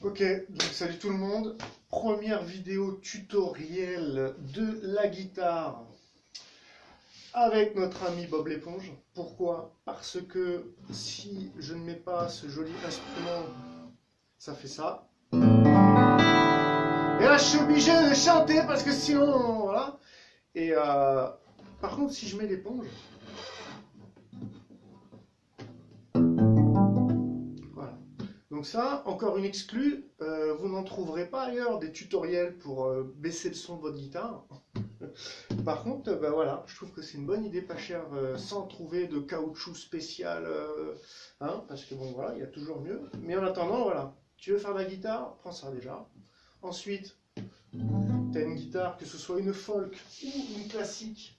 Ok, donc salut tout le monde. Première vidéo tutoriel de la guitare avec notre ami Bob l'éponge. Pourquoi? Parce que si je ne mets pas ce joli instrument, ça fait ça. Et là, je suis obligé de chanter parce que sinon, voilà. Et par contre, si je mets l'éponge, voilà. Donc ça, encore une exclue, vous n'en trouverez pas ailleurs des tutoriels pour baisser le son de votre guitare. Par contre, bah voilà, je trouve que c'est une bonne idée, pas chère, sans trouver de caoutchouc spécial, hein, parce que bon voilà, il y a toujours mieux. Mais en attendant, voilà, tu veux faire de la guitare, prends ça déjà. Ensuite, tu as une guitare, que ce soit une folk ou une classique.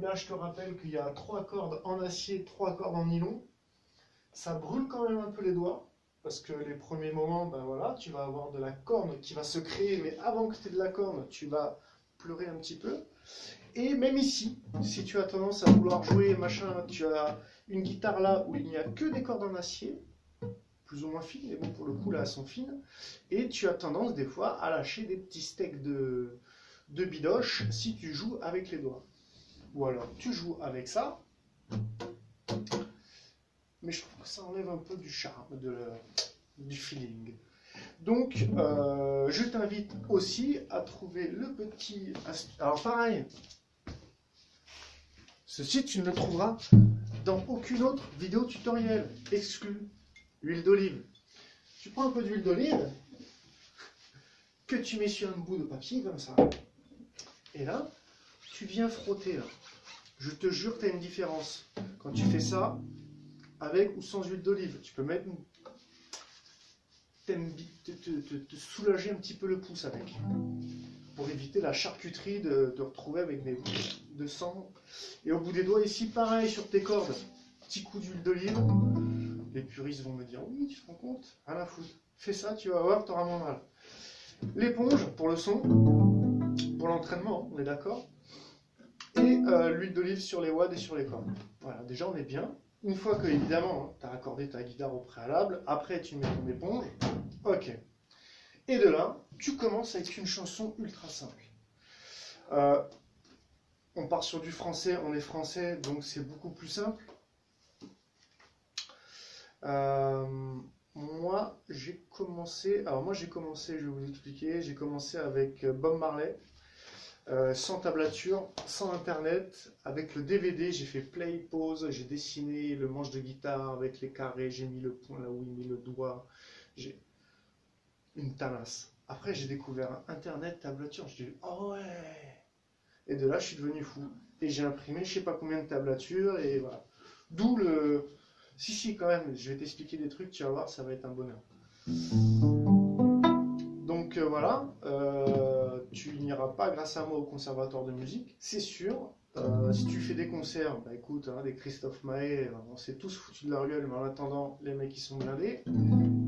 Là, je te rappelle qu'il y a 3 cordes en acier, 3 cordes en nylon. Ça brûle quand même un peu les doigts, parce que les premiers moments, ben voilà, tu vas avoir de la corne qui va se créer, mais avant que tu aies de la corne, tu vas pleurer un petit peu. Et même ici, si tu as tendance à vouloir jouer, machin, tu as une guitare là où il n'y a que des cordes en acier, plus ou moins fines, mais bon, pour le coup, là, elles sont fines, et tu as tendance, des fois, à lâcher des petits steaks de bidoche si tu joues avec les doigts. Ou alors, tu joues avec ça, mais je trouve que ça enlève un peu du charme, du feeling. Donc, je t'invite aussi à trouver le petit... Alors pareil, ceci tu ne le trouveras dans aucune autre vidéo tutoriel exclue. Huile d'olive. Tu prends un peu d'huile d'olive que tu mets sur un bout de papier comme ça. Et là, tu viens frotter. Là. Je te jure, tu as une différence. Quand tu fais ça, avec ou sans huile d'olive, tu peux mettre te soulager un petit peu le pouce avec, pour éviter la charcuterie de retrouver avec des de sang. Et au bout des doigts ici, pareil sur tes cordes, petit coup d'huile d'olive. Les puristes vont me dire oui, tu te rends compte, à la foutre. Fais ça, tu vas voir, tu auras moins mal. L'éponge pour le son, pour l'entraînement, on est d'accord. Et l'huile d'olive sur les wads et sur les cordes. Voilà, déjà on est bien. Une fois que, évidemment, tu as accordé ta guitare au préalable, après tu mets ton éponge, ok. Et de là, tu commences avec une chanson ultra simple. On part sur du français, on est français, donc c'est beaucoup plus simple. Moi, j'ai commencé, je vais vous expliquer, j'ai commencé avec Bob Marley. Sans tablature, sans internet, avec le DVD, j'ai fait play, pause, j'ai dessiné le manche de guitare avec les carrés, j'ai mis le point là où il met le doigt, j'ai une tanasse. Après j'ai découvert internet, tablature, je dis oh ouais. Et de là je suis devenu fou. Et j'ai imprimé je sais pas combien de tablatures et voilà. D'où le... Si quand même, je vais t'expliquer des trucs, tu vas voir, ça va être un bonheur. Donc voilà, tu n'iras pas grâce à moi au conservatoire de musique, c'est sûr. Si tu fais des concerts, bah écoute, hein, des Christophe Maé, on s'est tous foutus de leur gueule, mais en attendant, les mecs ils sont blindés.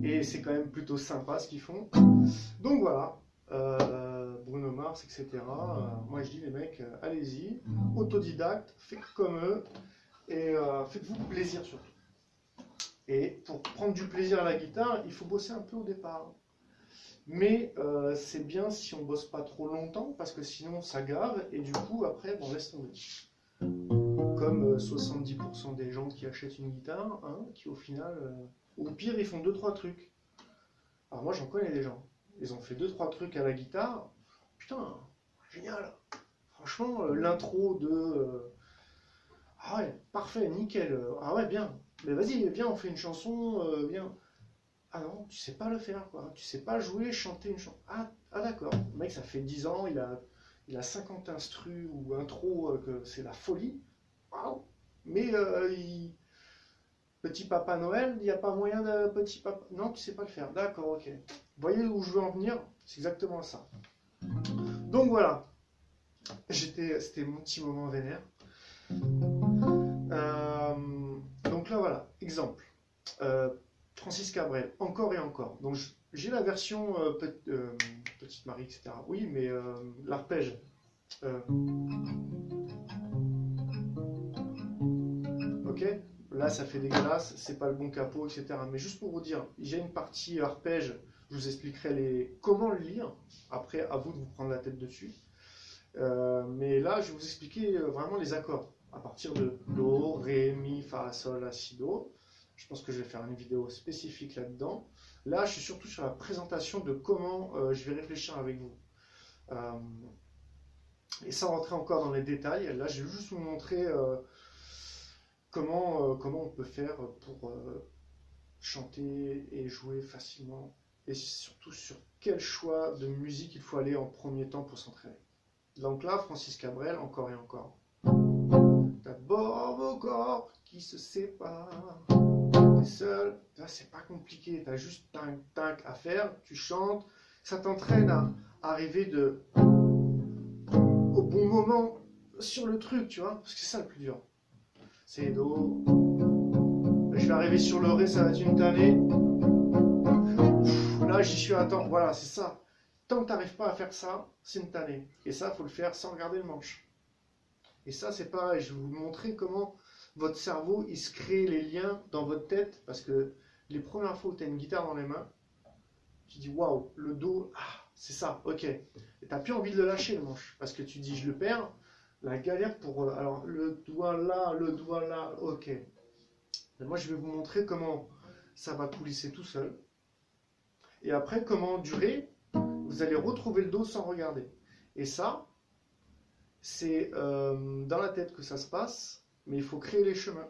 Et c'est quand même plutôt sympa ce qu'ils font. Donc voilà, Bruno Mars, etc. Moi je dis les mecs, allez-y, autodidacte, faites comme eux, et faites-vous plaisir surtout. Et pour prendre du plaisir à la guitare, il faut bosser un peu au départ. Mais c'est bien si on bosse pas trop longtemps parce que sinon ça gave et du coup après on laisse tomber. Comme 70% des gens qui achètent une guitare, hein, qui au final, au pire ils font 2-3 trucs. Alors moi j'en connais des gens, ils ont fait 2-3 trucs à la guitare, putain, génial. Franchement l'intro de... ah ouais, parfait, nickel, ah ouais bien, mais vas-y, viens on fait une chanson, viens. Ah non, tu sais pas le faire, quoi. Tu sais pas jouer, chanter une chanson. Ah d'accord. Le mec, ça fait 10 ans, il a 50 instrus ou intro, que c'est la folie. Waouh. Mais petit papa Noël, il n'y a pas moyen de petit papa. Non, tu sais pas le faire. D'accord, ok. Vous voyez où je veux en venir? C'est exactement ça. Donc voilà. C'était mon petit moment vénère. Donc là, voilà. Exemple. Francis Cabrel, encore et encore. Donc j'ai la version Petite Marie, etc. Oui, mais l'arpège. Ok, là ça fait dégueulasse, c'est pas le bon capot, etc. Mais juste pour vous dire, j'ai une partie arpège Je vous expliquerai comment le lire. Après, à vous de vous prendre la tête dessus. Mais là, je vais vous expliquer vraiment les accords. À partir de Do, Ré, Mi, Fa, Sol, La, Si, Do. Je pense que je vais faire une vidéo spécifique là-dedans. Là, je suis surtout sur la présentation de comment je vais réfléchir avec vous. Et sans rentrer encore dans les détails, là, je vais juste vous montrer comment on peut faire pour chanter et jouer facilement. Et surtout sur quel choix de musique il faut aller en premier temps pour s'entraîner. Donc là, Francis Cabrel, encore et encore. D'abord vos corps qui se séparent. T'es seul, là c'est pas compliqué, t'as juste tac tac à faire, tu chantes, ça t'entraîne à arriver au bon moment sur le truc, tu vois, parce que c'est ça le plus dur. C'est Do. Je vais arriver sur le Ré, ça va être une tannée. Là j'y suis à temps, voilà, c'est ça. Tant que t'arrives pas à faire ça, c'est une tannée. Et ça, faut le faire sans regarder le manche. Et ça, c'est pareil, je vais vous montrer comment votre cerveau, il se crée les liens dans votre tête, parce que les premières fois où tu as une guitare dans les mains, tu dis waouh, le Do, ah, c'est ça, ok. Et tu n'as plus envie de le lâcher le manche, parce que tu dis je le perds, la galère pour. Alors le doigt là, ok. Et moi je vais vous montrer comment ça va coulisser tout seul. Et après, comment durer, vous allez retrouver le Do sans regarder. Et ça, c'est dans la tête que ça se passe. Mais il faut créer les chemins.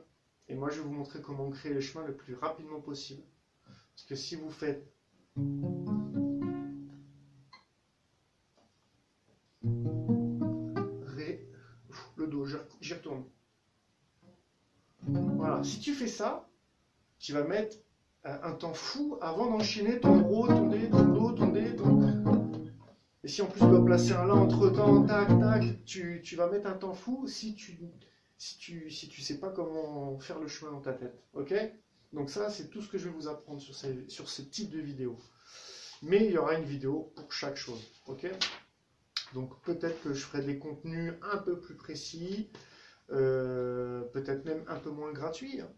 Et moi, je vais vous montrer comment créer les chemins le plus rapidement possible. Parce que si vous faites Ré, le Do, j'y retourne. Voilà, si tu fais ça, tu vas mettre un temps fou avant d'enchaîner ton Ro, ton Dé, ton Do, ton Dé, ton... Et si en plus tu dois placer un La entre temps, tac, tac, tu vas mettre un temps fou si tu sais pas comment faire le chemin dans ta tête, ok? Donc ça, c'est tout ce que je vais vous apprendre sur ce type de vidéo. Mais il y aura une vidéo pour chaque chose, ok? Donc peut-être que je ferai des contenus un peu plus précis, peut-être même un peu moins gratuits. Hein.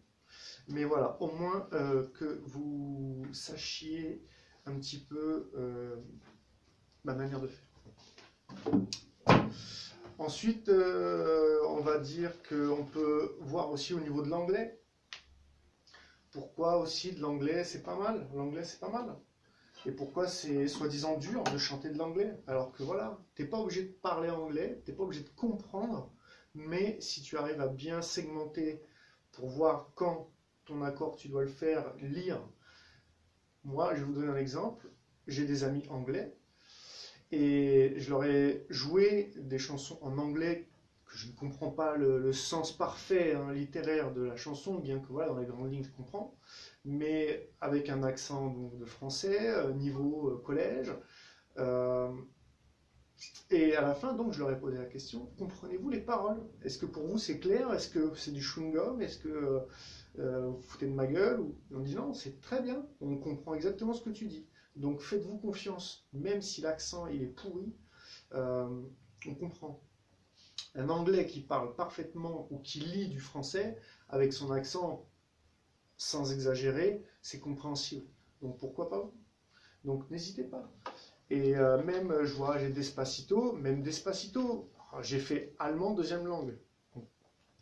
Mais voilà, au moins que vous sachiez un petit peu ma manière de faire. Ensuite, on va dire qu'on peut voir aussi au niveau de l'anglais. Pourquoi aussi de l'anglais, c'est pas mal. L'anglais, c'est pas mal. Et pourquoi c'est soi-disant dur de chanter de l'anglais. Alors que voilà, t'es pas obligé de parler anglais, t'es pas obligé de comprendre. Mais si tu arrives à bien segmenter pour voir quand ton accord tu dois le faire, lire. Moi, je vais vous donner un exemple. J'ai des amis anglais. Et je leur ai joué des chansons en anglais que je ne comprends pas le sens parfait littéraire de la chanson, bien que voilà, dans les grandes lignes je comprends, mais avec un accent donc, de français, niveau collège. Et à la fin, donc, je leur ai posé la question, comprenez-vous les paroles? Est-ce que pour vous c'est clair? Est-ce que c'est du chewing-gum? Est-ce que vous foutez de ma gueule? On dit non, c'est très bien, on comprend exactement ce que tu dis. Donc faites-vous confiance, même si l'accent il est pourri, on comprend. Un anglais qui parle parfaitement ou qui lit du français avec son accent sans exagérer, c'est compréhensible. Donc pourquoi pas vous? Donc n'hésitez pas. Et même, je vois, j'ai Despacito, même Despacito, j'ai fait allemand deuxième langue.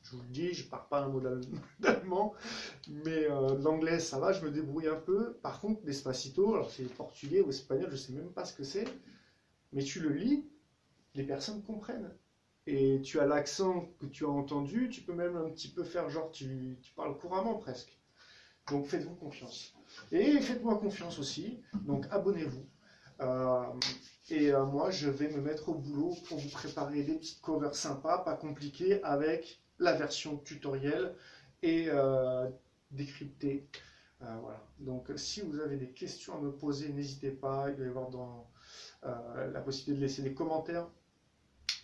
Je vous le dis, je ne parle pas un mot d'allemand, mais l'anglais, ça va, je me débrouille un peu. Par contre, Despacito, alors c'est portugais ou espagnol, je ne sais même pas ce que c'est, mais tu le lis, les personnes comprennent. Et tu as l'accent que tu as entendu, tu peux même un petit peu faire genre, tu parles couramment presque. Donc faites-vous confiance. Et faites-moi confiance aussi, donc abonnez-vous. Moi, je vais me mettre au boulot pour vous préparer des petites covers sympas, pas compliquées, avec la version tutoriel et décryptée. Voilà. Donc, si vous avez des questions à me poser, n'hésitez pas. Il va y avoir dans la possibilité de laisser des commentaires.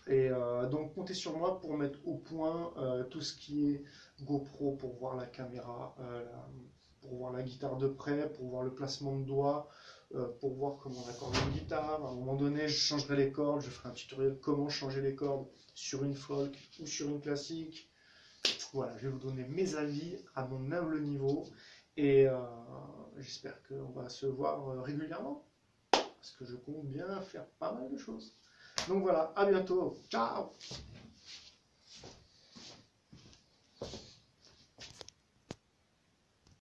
Et donc, comptez sur moi pour mettre au point tout ce qui est GoPro, pour voir la caméra, pour voir la guitare de près, pour voir le placement de doigts, pour voir comment on accorde une guitare. À un moment donné, je changerai les cordes, je ferai un tutoriel comment changer les cordes sur une folk ou sur une classique. Voilà, je vais vous donner mes avis à mon humble niveau et j'espère qu'on va se voir régulièrement, parce que je compte bien faire pas mal de choses. Donc voilà, à bientôt, ciao!